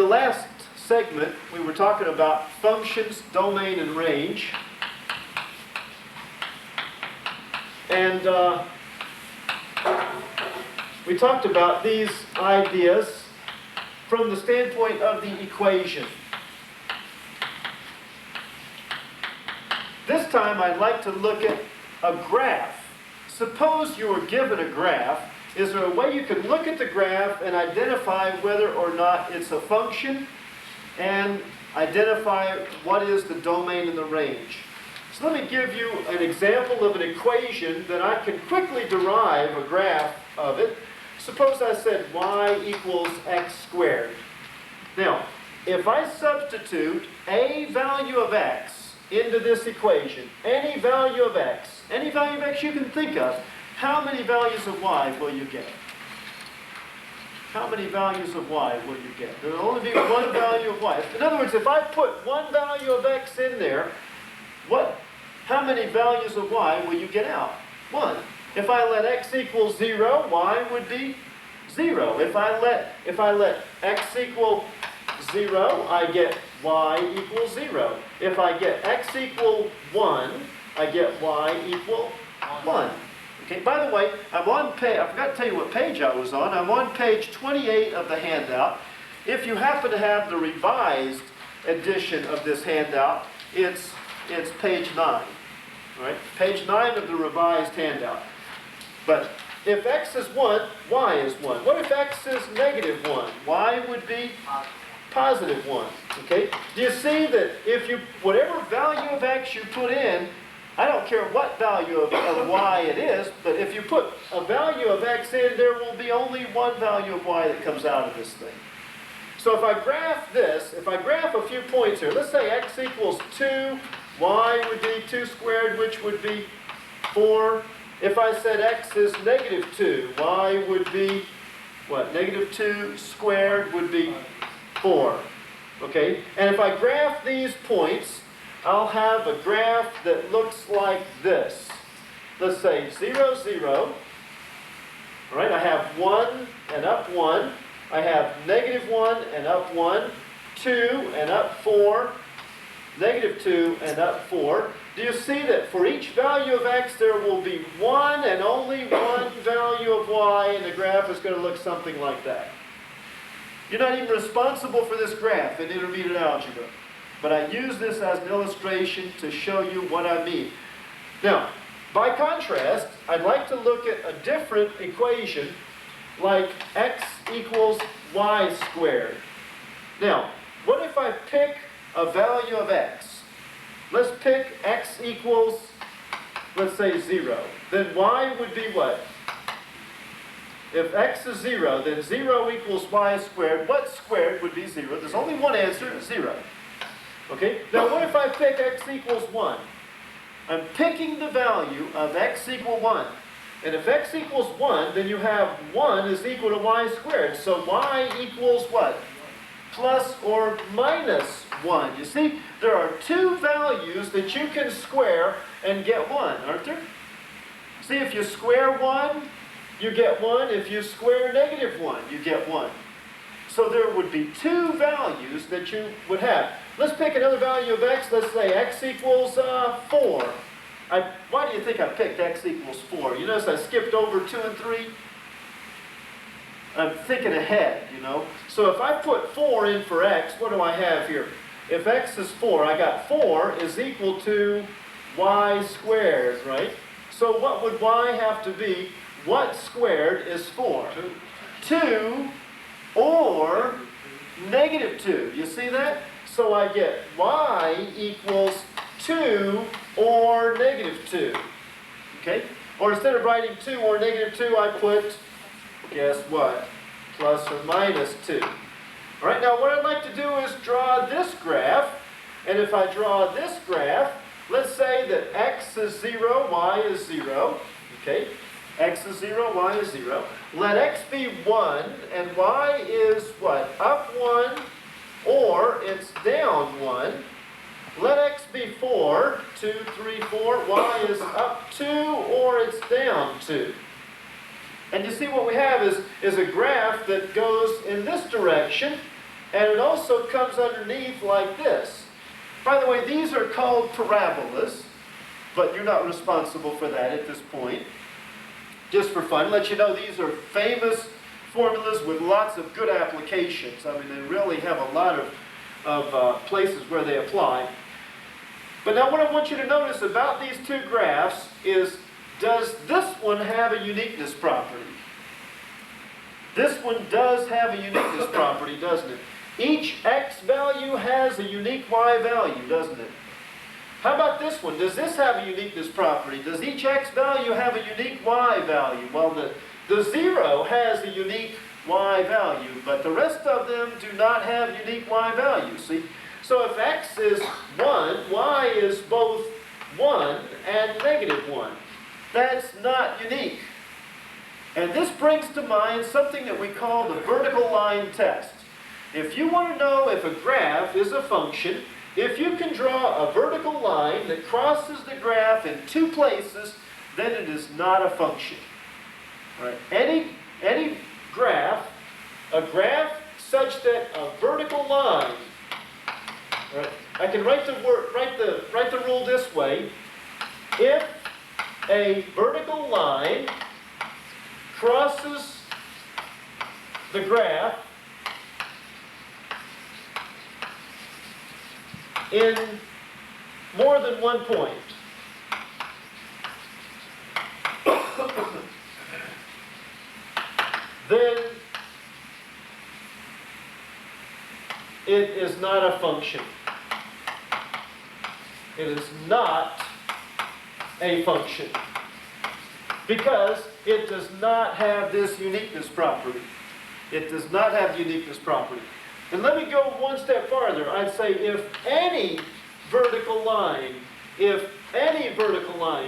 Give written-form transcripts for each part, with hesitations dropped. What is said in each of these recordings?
The last segment, we were talking about functions, domain, and range. And we talked about these ideas from the standpoint of the equation. This time I'd like to look at a graph. Suppose you were given a graph. Is there a way you could look at the graph and identify whether or not it's a function and identify what is the domain and the range? So let me give you an example of an equation that I can quickly derive a graph of it. Suppose I said y equals x squared. Now, if I substitute a value of x into this equation, any value of x you can think of, how many values of y will you get? How many values of y will you get? There will only be one value of y. In other words, if I put one value of x in there, how many values of y will you get out? 1. If I let x equal 0, y would be 0. If I let x equal 0, I get y equals 0. If I get x equal 1, I get y equal 1. Okay, by the way, I'm on page, I forgot to tell you what page I was on. I'm on page 28 of the handout. If you happen to have the revised edition of this handout, it's page 9. Right? Page 9 of the revised handout. But if x is 1, y is 1. What if x is negative 1? Y would be positive 1. Okay? Do you see that whatever value of x you put in, I don't care what value of y it is, but if you put a value of x in, there will be only one value of y that comes out of this thing. So if I graph this, if I graph a few points here, let's say x equals 2, y would be 2 squared, which would be 4. If I said x is negative 2, y would be, what? Negative 2 squared would be 4. Okay? And if I graph these points, I'll have a graph that looks like this. Let's say 0, 0. All right, I have 1 and up 1. I have negative 1 and up 1. 2 and up 4. Negative 2 and up 4. Do you see that for each value of x, there will be one and only one value of y, and the graph is going to look something like that? You're not even responsible for this graph in intermediate algebra. But I use this as an illustration to show you what I mean. Now, by contrast, I'd like to look at a different equation like x equals y squared. Now, what if I pick a value of x? Let's pick x equals, let's say 0. Then y would be what? If x is 0, then 0 equals y squared. What squared would be 0? There's only one answer, 0. Okay? Now what if I pick x equals 1? I'm picking the value of x equal 1. And if x equals 1, then you have 1 is equal to y squared. So y equals what? Plus or minus 1. You see, there are two values that you can square and get 1, aren't there? See, if you square 1, you get 1. If you square negative 1, you get 1. So there would be two values that you would have. Let's pick another value of x. Let's say x equals 4. Why do you think I picked x equals 4? You notice I skipped over 2 and 3? I'm thinking ahead, you know. So if I put 4 in for x, what do I have here? If x is 4, I got 4 is equal to y squared, right? So what would y have to be? What squared is 4? 2 or negative 2. You see that? So I get y equals 2 or negative 2. Okay? Or instead of writing 2 or negative 2, I put, guess what? Plus or minus 2. All right, now what I'd like to do is draw this graph. And if I draw this graph, let's say that x is 0, y is 0. Okay? X is 0, y is 0. Let x be 1, and y is what? Up 1, or it's down 1. Let x be 4, 2, 3, 4. Y is up 2, or it's down 2. And you see what we have is a graph that goes in this direction, And it also comes underneath like this. By the way, these are called parabolas, but you're not responsible for that at this point. Just for fun, let you know these are famous formulas with lots of good applications. I mean, they really have a lot of places where they apply. But now what I want you to notice about these two graphs is, does this one have a uniqueness property? This one does have a uniqueness property, doesn't it? Each x value has a unique y value, doesn't it? How about this one? Does this have a uniqueness property? Does each x value have a unique y value? Well, the 0 has a unique y value, but the rest of them do not have unique y values, see? So if x is 1, y is both 1 and -1. That's not unique. And this brings to mind something that we call the vertical line test. If you want to know if a graph is a function, if you can draw a vertical line that crosses the graph in two places, then it is not a function. Right? Any graph, a graph such that a vertical line, right? I can write the rule this way. If a vertical line crosses the graph in more than one point, then it is not a function. It is not a function because it does not have this uniqueness property. It does not have the uniqueness property. And let me go one step farther. I'd say if any vertical line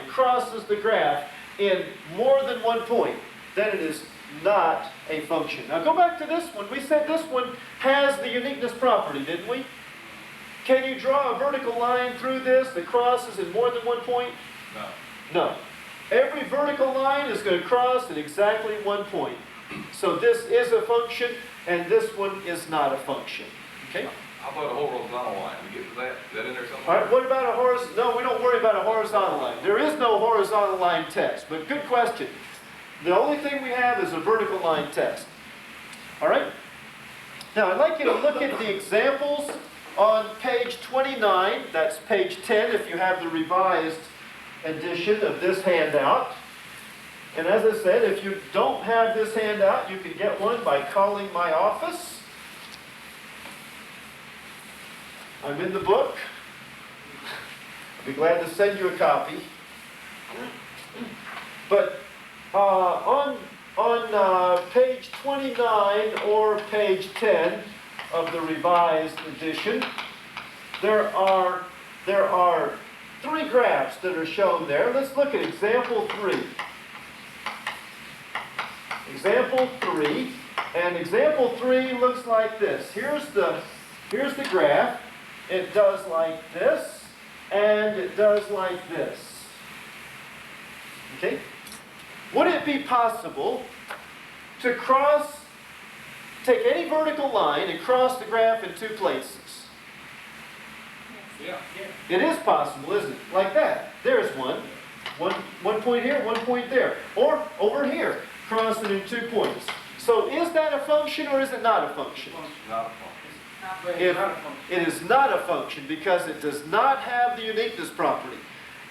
crosses the graph in more than one point, then it is not a function. Now go back to this one. We said this one has the uniqueness property, didn't we? Can you draw a vertical line through this that crosses in more than one point? No. No. Every vertical line is going to cross at exactly one point. So this is a function, and this one is not a function. Okay? How about a horizontal line? We get to that? Is that in there somewhere? All right, what about a horizontal? No, we don't worry about a horizontal line. There is no horizontal line test, but good question. The only thing we have is a vertical line test. All right? Now, I'd like you to look at the examples on page 29. That's page 10 if you have the revised edition of this handout. And as I said, if you don't have this handout, you can get one by calling my office. I'm in the book. I'll be glad to send you a copy. But on page 29 or page 10 of the revised edition, there are three graphs that are shown there. Let's look at example 3. Example 3, and example 3 looks like this. Here's the graph. It does like this, and it does like this. Okay? Would it be possible to take any vertical line and cross the graph in two places? Yeah. It is possible, isn't it? Like that. There's one. One point here, one point there. Or over here, cross it in 2 points. So is that a function or is it not a function? Not a function. It is not a function because it does not have the uniqueness property.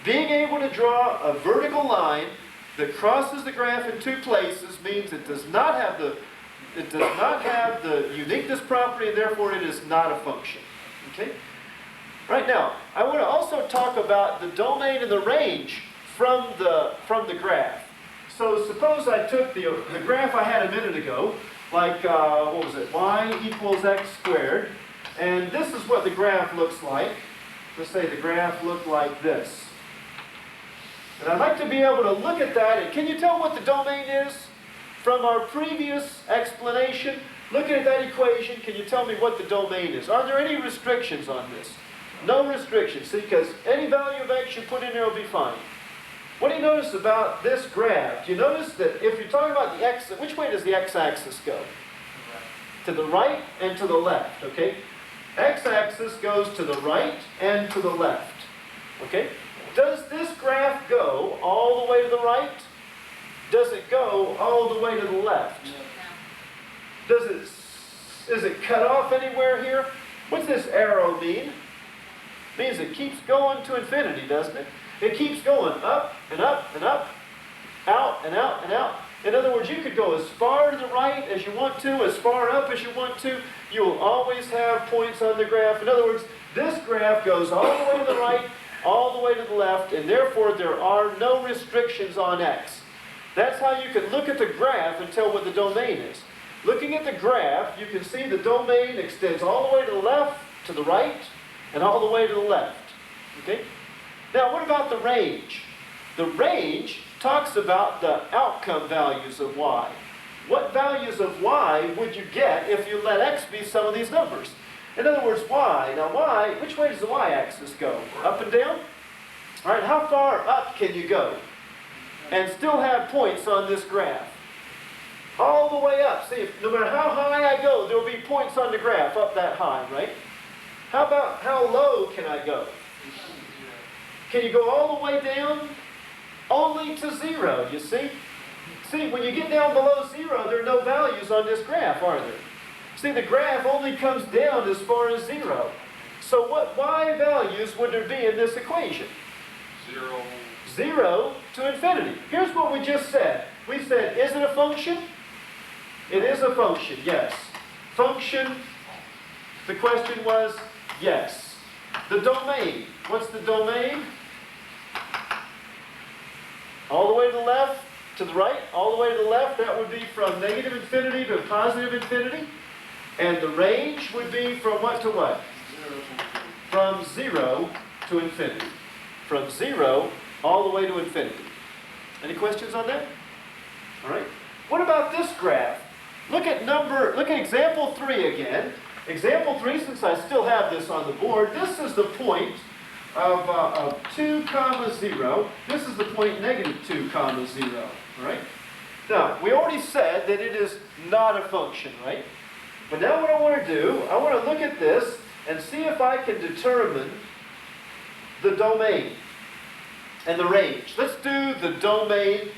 Being able to draw a vertical line that crosses the graph in two places means it does not have the uniqueness property, and therefore it is not a function. Okay? Right now, I want to also talk about the domain and the range from the graph. So suppose I took the graph I had a minute ago, like, what was it, y equals x squared, and this is what the graph looks like. Let's say the graph looked like this. And I'd like to be able to look at that, and can you tell what the domain is? From our previous explanation, looking at that equation, can you tell me what the domain is? Are there any restrictions on this? No restrictions, see, because any value of x you put in there will be fine. What do you notice about this graph? Do you notice that if you're talking about the x, which way does the x-axis go? to the right and to the left, okay? X-axis goes to the right and to the left, okay? Does this graph go all the way to the right? Does it go all the way to the left? Is it cut off anywhere here? What's this arrow mean? It means it keeps going to infinity, doesn't it? It keeps going up and up and up, out and out and out. In other words, you could go as far to the right as you want to, as far up as you want to. You will always have points on the graph. In other words, this graph goes all the way to the right, all the way to the left, and therefore there are no restrictions on x. That's how you can look at the graph and tell what the domain is. Looking at the graph, you can see the domain extends all the way to the left, to the right, and all the way to the left. Okay? Now, what about the range? The range talks about the outcome values of y. What values of y would you get if you let x be some of these numbers? In other words, y. Now, y, which way does the y-axis go? Up and down? All right, how far up can you go and still have points on this graph? All the way up. See, no matter how high I go, there will be points on the graph up that high, right? How about how low can I go? Can you go all the way down? Only to 0, you see? See, when you get down below 0, there are no values on this graph, are there? See, the graph only comes down as far as 0. So what y values would there be in this equation? 0. 0 to infinity. Here's what we just said. We said, is it a function? It is a function, yes. Function, the question was, yes. The domain, what's the domain? All the way to the left, to the right, all the way to the left, that would be from negative infinity to positive infinity. And the range would be from what to what? From 0 to infinity. From 0 all the way to infinity. Any questions on that? All right. What about this graph? Look at example 3 again. Example 3, since I still have this on the board, this is the point of 2 comma 0. This is the point negative 2 comma 0. All right? Now, we already said that it is not a function, right? But now what I want to do, I want to look at this and see if I can determine the domain and the range. Let's do the domain.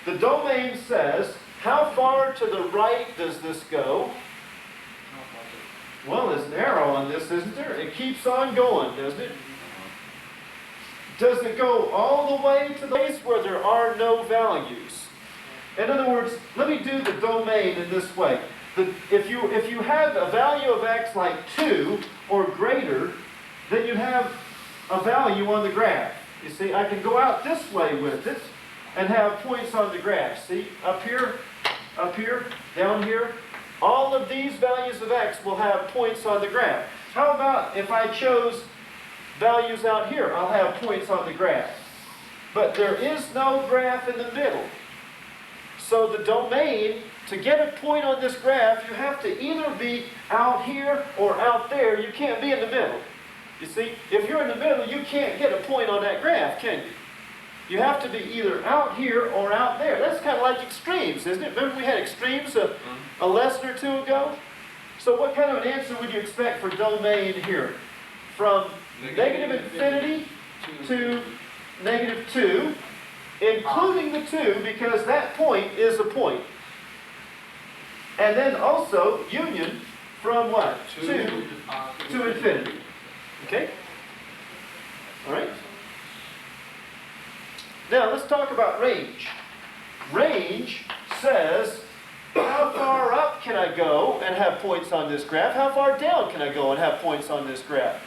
The domain says, how far to the right does this go? Well, there's an arrow on this, isn't there? It keeps on going, doesn't it? Does it go all the way to the place where there are no values? In other words, let me do the domain in this way. If you have a value of x like 2 or greater, then you have a value on the graph. You see, I can go out this way with it and have points on the graph. See, up here, down here. All of these values of x will have points on the graph. How about if I chose values out here? I'll have points on the graph. But there is no graph in the middle. So the domain, to get a point on this graph, you have to either be out here or out there. You can't be in the middle. You see, if you're in the middle, you can't get a point on that graph, can you? You have to be either out here or out there. That's kind of like extremes, isn't it? Remember we had extremes a lesson or two ago? So what kind of an answer would you expect for domain here? From negative infinity to negative 2, including the 2, because that point is a point. And then also union from what? 2 to infinity. Okay? All right? Now, let's talk about range. Range says, how far up can I go and have points on this graph? How far down can I go and have points on this graph?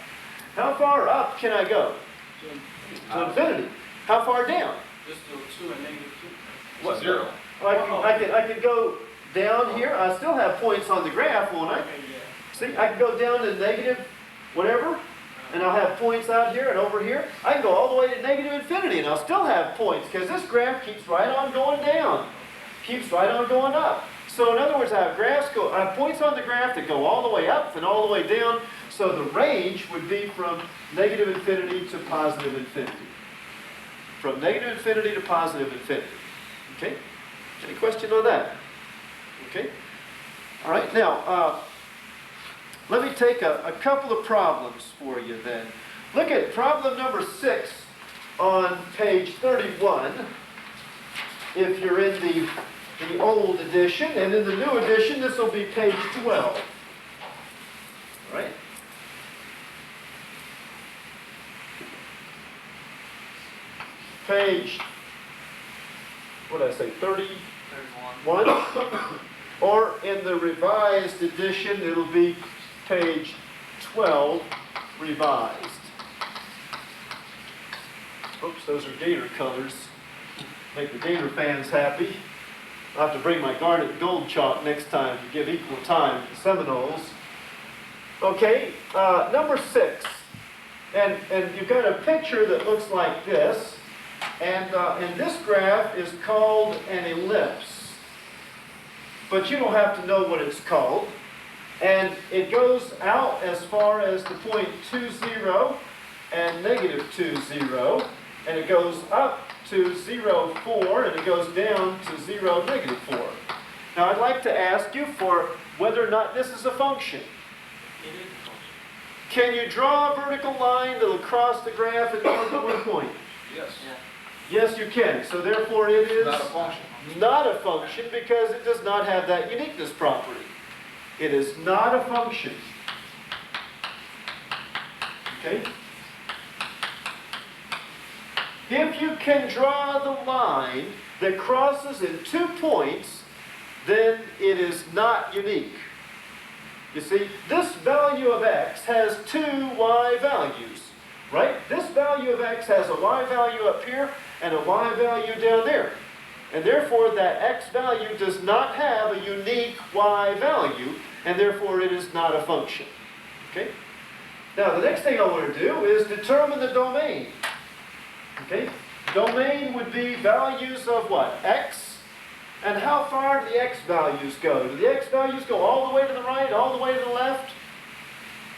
How far up can I go? To infinity. How far down? Just to 2 and negative 2. What? 0. I can go down here. I still have points on the graph, won't I? Okay, yeah. See, I can go down to negative whatever, and I'll have points out here and over here. I can go all the way to negative infinity, and I'll still have points, because this graph keeps right on going down. Keeps right on going up. So in other words, I have points on the graph that go all the way up and all the way down. So the range would be from negative infinity to positive infinity. From negative infinity to positive infinity. Okay? Any question on that? Okay? All right, now, let me take a couple of problems for you then. Look at problem number 6 on page 31, if you're in the old edition, and in the new edition, this will be page 12. All right? Page, what did I say, 31? 31. Or in the revised edition, it'll be page 12, revised. Oops, those are Gator colors. Make the Gator fans happy. I'll have to bring my Garnet Gold chalk next time to give equal time to the Seminoles. Okay, number 6. And you've got a picture that looks like this. And this graph is called an ellipse. But you don't have to know what it's called. And it goes out as far as the point 2, 0 and negative 2, 0. And it goes up to 0, 4, and it goes down to 0, negative 4. Now I'd like to ask you for whether or not this is a function. It is a function. Can you draw a vertical line that'll cross the graph and go to one point? Yes. Yeah. Yes, you can. So therefore it is Not a function. not a function because it does not have that uniqueness property. It is not a function. Okay? If you can draw the line that crosses in 2 points, then it is not unique. You see, this value of x has 2 y values, right? This value of x has a y value up here and a y value down there. And therefore, that x value does not have a unique y value, and therefore it is not a function. Okay? Now, the next thing I want to do is determine the domain. Okay? Domain would be values of what? X. And how far do the x values go? Do the x values go all the way to the right, all the way to the left?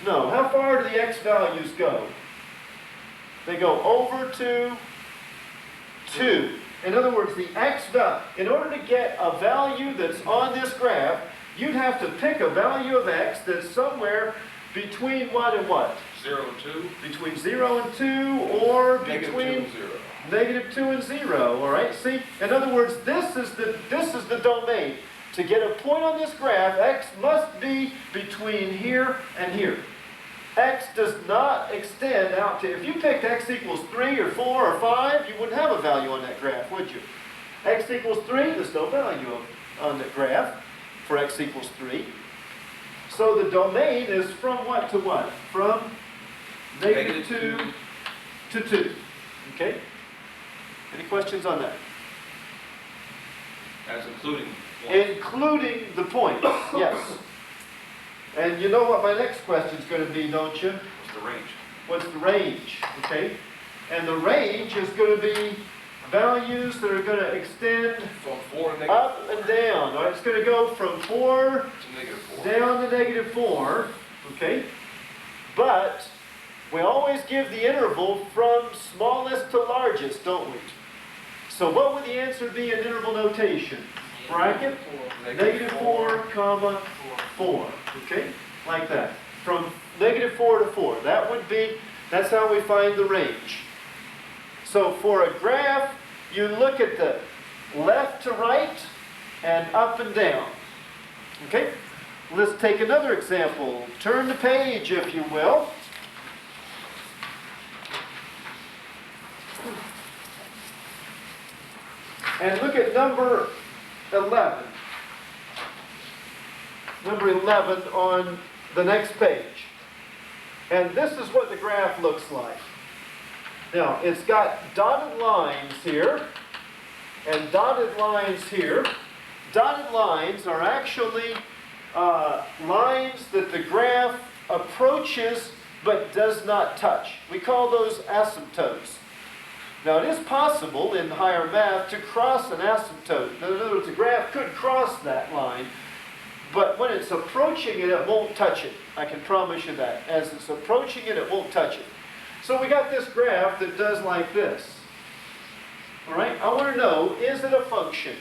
No. How far do the x values go? They go over to 2. In other words, the x value, in order to get a value that's on this graph, you'd have to pick a value of x that's somewhere between what and what? 0 and 2. Between 0 and 2, or Negative 2 between and 0. negative 2 and 0, all right? See, in other words, this is the domain. To get a point on this graph, x must be between here and here. X does not extend out to, if you picked x equals 3 or 4 or 5, you wouldn't have a value on that graph, would you? X equals 3, there's no value on the graph for x equals 3. So the domain is from what to what? From negative 2 to 2. Okay? Any questions on that? As including 1. Including the points, yes. And you know what my next question is going to be, don't you? What's the range? What's the range? Okay? And the range is going to be values that are going to extend From 4 to negative up 4 and down. All right? It's going to go from 4 to negative 4. down to negative 4. Okay? But we always give the interval from smallest to largest, don't we? So what would the answer be in interval notation? Bracket? Negative 4, comma, 4. Okay? Like that. From negative 4 to 4. That's how we find the range. So for a graph, you look at the left to right and up and down. Okay? Let's take another example. Turn the page, if you will. And look at number 11. Number 11 on the next page. And this is what the graph looks like. Now, it's got dotted lines here and dotted lines here. Dotted lines are actually lines that the graph approaches but does not touch. We call those asymptotes. Now, it is possible in higher math to cross an asymptote. In other words, the graph could cross that line, but when it's approaching it, it won't touch it. I can promise you that. As it's approaching it, it won't touch it. So we got this graph that does like this. All right? I want to know, is it a function?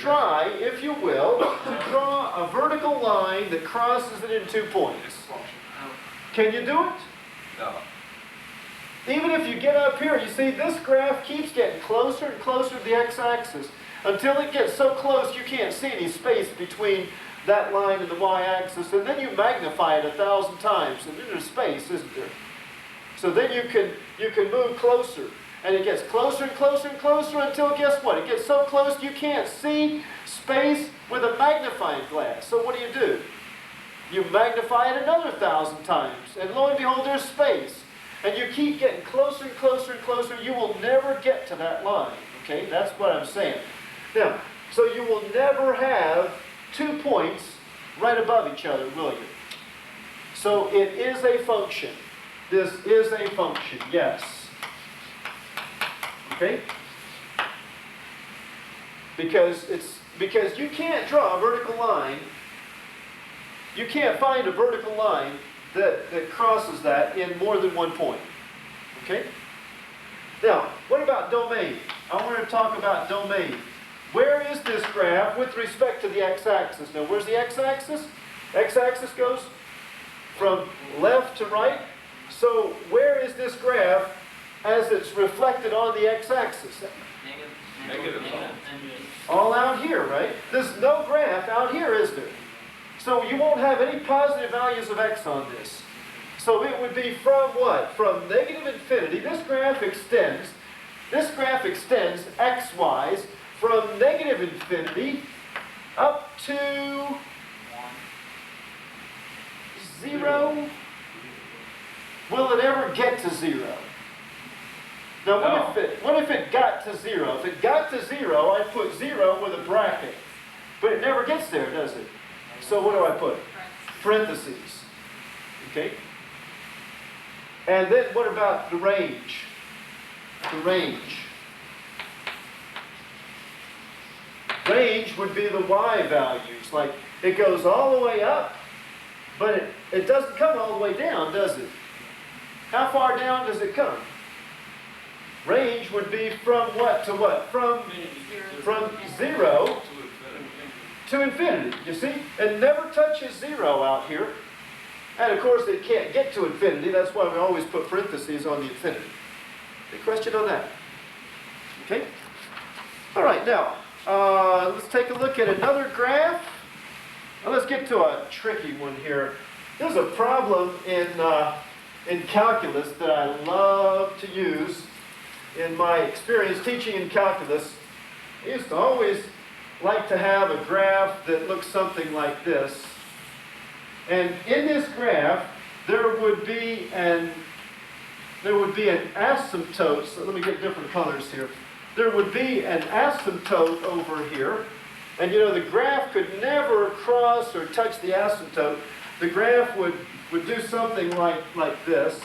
try, if you will, to draw a vertical line that crosses it in 2 It's points. a function. Can you do it? No. Even if you get up here, you see this graph keeps getting closer and closer to the x-axis until it gets so close you can't see any space between that line and the y-axis, and then you magnify it 1,000 times, and then there's space, isn't there? So then you can move closer, and it gets closer and closer and closer until, guess what? It gets so close you can't see space with a magnifying glass. So what do? You magnify it another 1,000 times, and lo and behold, there's space. And you keep getting closer and closer and closer, you will never get to that line. Okay, that's what I'm saying. Now, so you will never have 2 points right above each other, will you? So it is a function. This is a function, yes. Okay? Because you can't draw a vertical line. You can't find a vertical line that crosses that in more than 1 point. Okay? Now, what about domain? I want to talk about domain. Where is this graph with respect to the x-axis? Now, where's the x-axis? X-axis goes from left to right. So, where is this graph as it's reflected on the x-axis? Negative. All out here, right? There's no graph out here, is there? So you won't have any positive values of x on this. So it would be from what? From negative infinity. This graph extends x-wise from negative infinity up to 0. Will it ever get to 0? Now what if it got to 0? If it got to 0, I put 0 with a bracket. But it never gets there, does it? So what do I put? Parentheses. Okay? And then what about the range? The range. Range would be the y values. Like, it goes all the way up, but it doesn't come all the way down, does it? How far down does it come? Range would be from what to what? From 0 to infinity, you see? It never touches 0 out here. And of course it can't get to infinity. That's why we always put parentheses on the infinity. Any question on that? Okay? All right, now, let's take a look at another graph. Now let's get to a tricky one here. There's a problem in calculus that I love to use in my experience teaching in calculus. I used to always like to have a graph that looks something like this. And in this graph, there would be an asymptote. So let me get different colors here. There would be an asymptote over here. And you know, the graph could never cross or touch the asymptote. The graph would do something like this.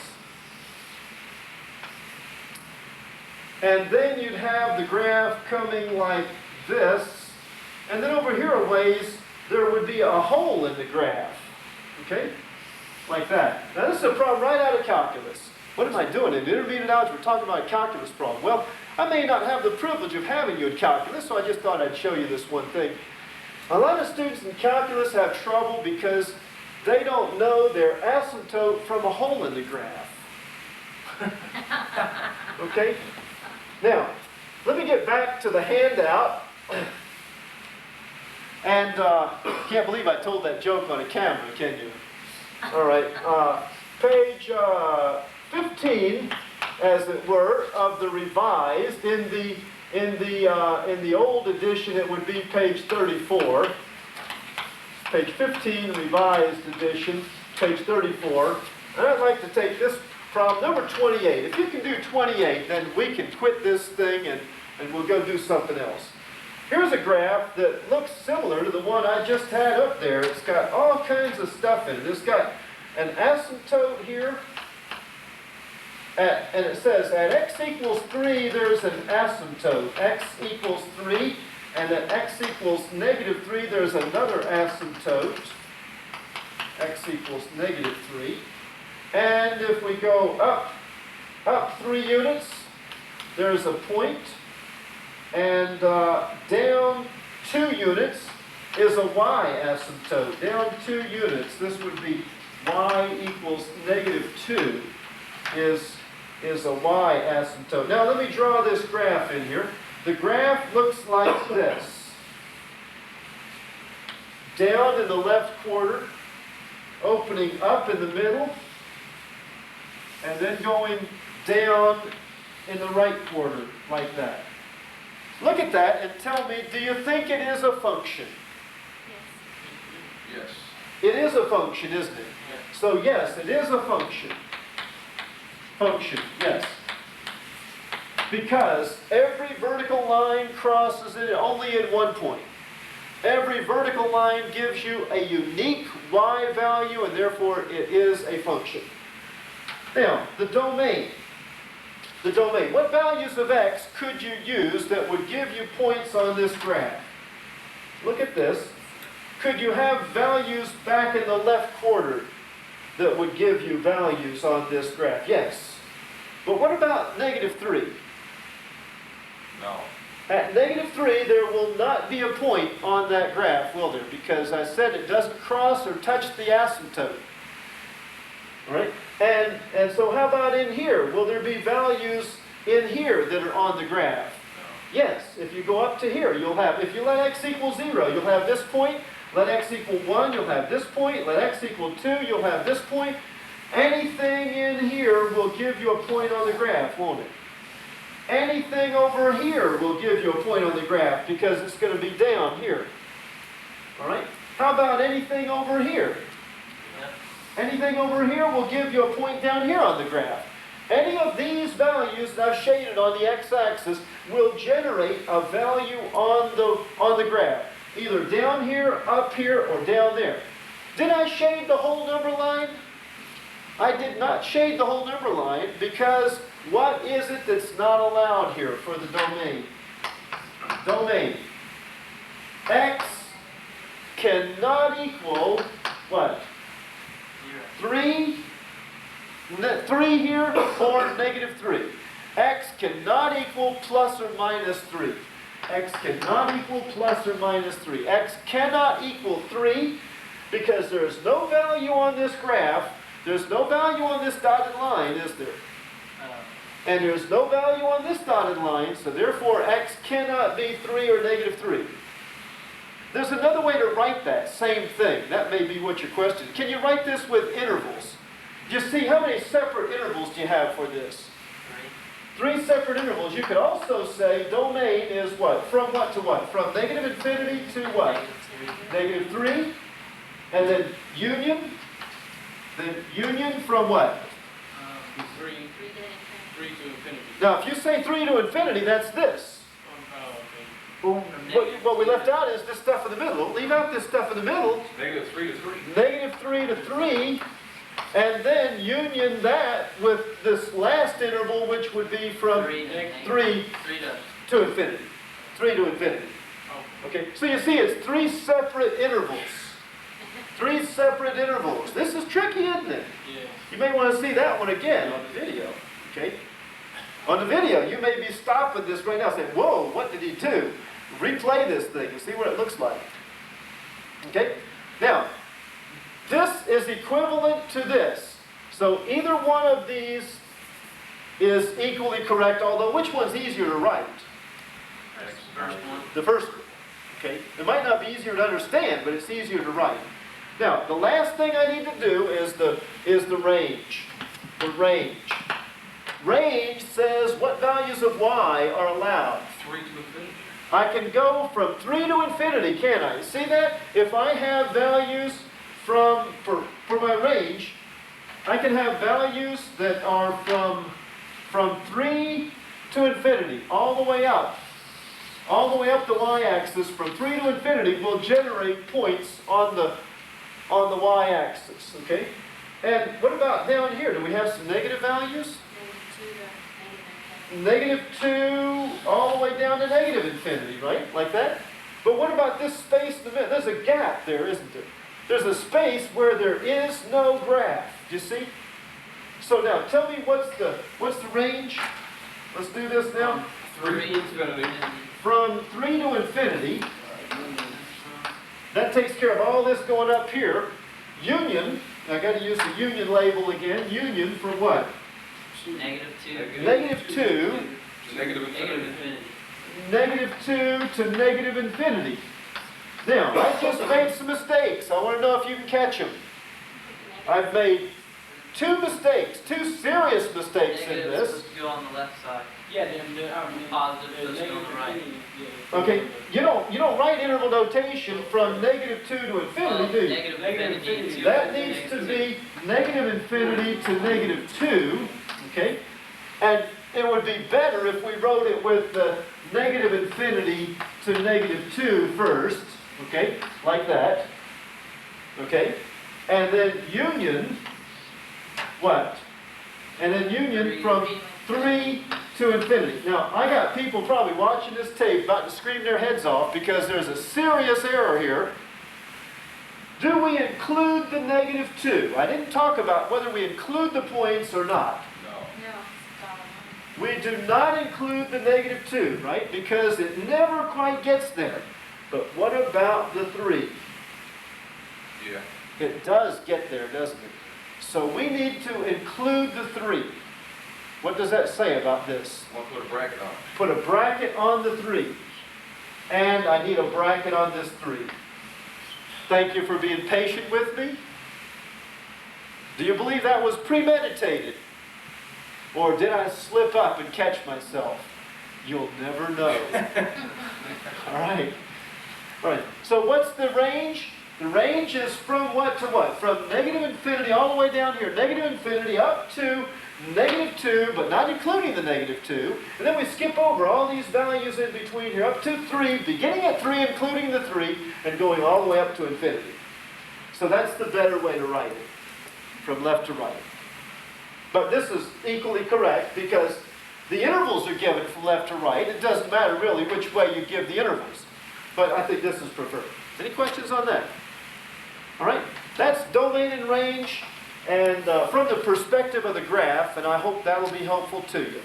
And then you'd have the graph coming like this. And then over here a ways, there would be a hole in the graph. Okay? Like that. Now this is a problem right out of calculus. What am I doing in intermediate algebra? We're talking about a calculus problem. Well, I may not have the privilege of having you in calculus, so I just thought I'd show you this one thing. A lot of students in calculus have trouble because they don't know their asymptote from a hole in the graph. Okay? Now, let me get back to the handout. And can't believe I told that joke on a camera, can you? All right, page 15, as it were, of the revised. In the old edition, it would be page 34. Page 15, revised edition, page 34. And I'd like to take this problem, number 28. If you can do 28, then we can quit this thing and we'll go do something else. Here's a graph that looks similar to the one I just had up there. It's got all kinds of stuff in it. It's got an asymptote here. And it says at x equals 3, there's an asymptote. X equals 3. And at x equals negative 3, there's another asymptote. X equals negative 3. And if we go up 3 units, there's a point. And down 2 units is a y asymptote. Down 2 units, this would be y equals -2 is a y asymptote. Now let me draw this graph in here. The graph looks like this. Down in the left quarter, opening up in the middle, and then going down in the right quarter, like that. Look at that and tell me, do you think it is a function? Yes. It is a function, isn't it? So yes, it is a function. Function, yes. Because every vertical line crosses it only at one point. Every vertical line gives you a unique y value, and therefore it is a function. Now, the domain. The domain. What values of x could you use that would give you points on this graph? Look at this. Could you have values back in the left quarter that would give you values on this graph? Yes. But what about -3? No. At -3, there will not be a point on that graph, will there? Because I said it doesn't cross or touch the asymptote. All right? And so how about in here? Will there be values in here that are on the graph? Yes. If you go up to here, you'll have, if you let x equal 0, you'll have this point. Let x equal 1, you'll have this point. Let x equal 2, you'll have this point. Anything in here will give you a point on the graph, won't it? Anything over here will give you a point on the graph because it's going to be down here. All right? How about anything over here? Anything over here will give you a point down here on the graph. Any of these values that I've shaded on the x-axis will generate a value on the graph. Either down here, up here, or down there. Did I shade the whole number line? I did not shade the whole number line because what is it that's not allowed here for the domain? Domain. X cannot equal what? 3? 3 here or -3. X cannot equal plus or minus 3. X cannot equal plus or minus 3. X cannot equal 3 because there's no value on this graph. There's no value on this dotted line, is there? And there's no value on this dotted line, so therefore x cannot be 3 or -3. There's another way to write that same thing. That may be what your question is. Can you write this with intervals? Just see how many separate intervals do you have for this? 3 separate intervals. You could also say domain is what? From what to what? From -infinity to what? -3. And then union. Then union from what? 3 to infinity. Now, if you say 3 to infinity, that's this. Okay. Well, what we left out is this stuff in the middle. Leave out this stuff in the middle. -3 to 3. -3 to 3. And then union that with this last interval, which would be from 3 to infinity. 3 to infinity. Okay, so you see it's 3 separate intervals. 3 separate intervals. This is tricky, isn't it? Yeah. You may want to see that one again on the video. Okay? On the video, you may be stopping this right now saying, whoa, what did he do? Replay this thing and see what it looks like. Okay? Now, this is equivalent to this. So either one of these is equally correct, although which one's easier to write? First one. The first one. Okay? It might not be easier to understand, but it's easier to write. Now, the last thing I need to do is the range. The range. Range says what values of y are allowed. 3 to infinity. I can go from 3 to infinity, can't I? See that? If I have values for my range, I can have values that are from 3 to infinity, all the way up. All the way up the y-axis, from 3 to infinity, will generate points on the y-axis, okay? And what about down here? Do we have some negative values? -2 all the way down to -infinity, right? Like that? But what about this space in the middle? There's a gap there, isn't there? There's a space where there is no graph. Do you see? So now, tell me what's the range? Let's do this now. 3 to infinity. From 3 to infinity, That takes care of all this going up here. Union, I gotta use the union label again. Union for what? Negative 2. Negative 2. Negative Negative infinity. infinity. Negative 2 to negative infinity. Now, I just made some mistakes. I want to know if you can catch them. I've made two mistakes, two serious mistakes in Negative is this. supposed to go on the left side. Yeah, then, Positive is supposed to go on the right. Okay, you don't write interval notation from negative 2 to infinity, do you? Negative Negative infinity. infinity. That needs to be negative infinity to negative 2, okay? And it would be better if we wrote it with the negative infinity to negative 2 first, okay? Like that, okay? And then union, what? And then union from 3 to infinity. Now, I got people probably watching this tape about to scream their heads off because there's a serious error here. Do we include the negative 2? I didn't talk about whether we include the points or not. No. We do not include the negative 2, right? Because it never quite gets there. But what about the 3? Yeah. It does get there, doesn't it? So we need to include the 3. What does that say about this? Want to put a bracket on it. Put a bracket on the 3. And I need a bracket on this 3. Thank you for being patient with me. Do you believe that was premeditated? Or did I slip up and catch myself? You'll never know. All right. All right. So what's the range? The range is from what to what? From negative infinity all the way down here. Negative infinity up to negative 2, but not including the negative 2. And then we skip over all these values in between here up to 3, beginning at 3, including the 3, and going all the way up to infinity. So that's the better way to write it, from left to right. But this is equally correct because the intervals are given from left to right. It doesn't matter really which way you give the intervals. But I think this is preferred. Any questions on that? All right, that's domain and range, and from the perspective of the graph, and I hope that will be helpful to you.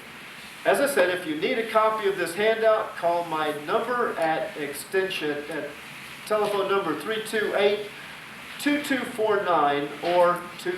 As I said, if you need a copy of this handout, call my number at telephone number 328-2249 or 2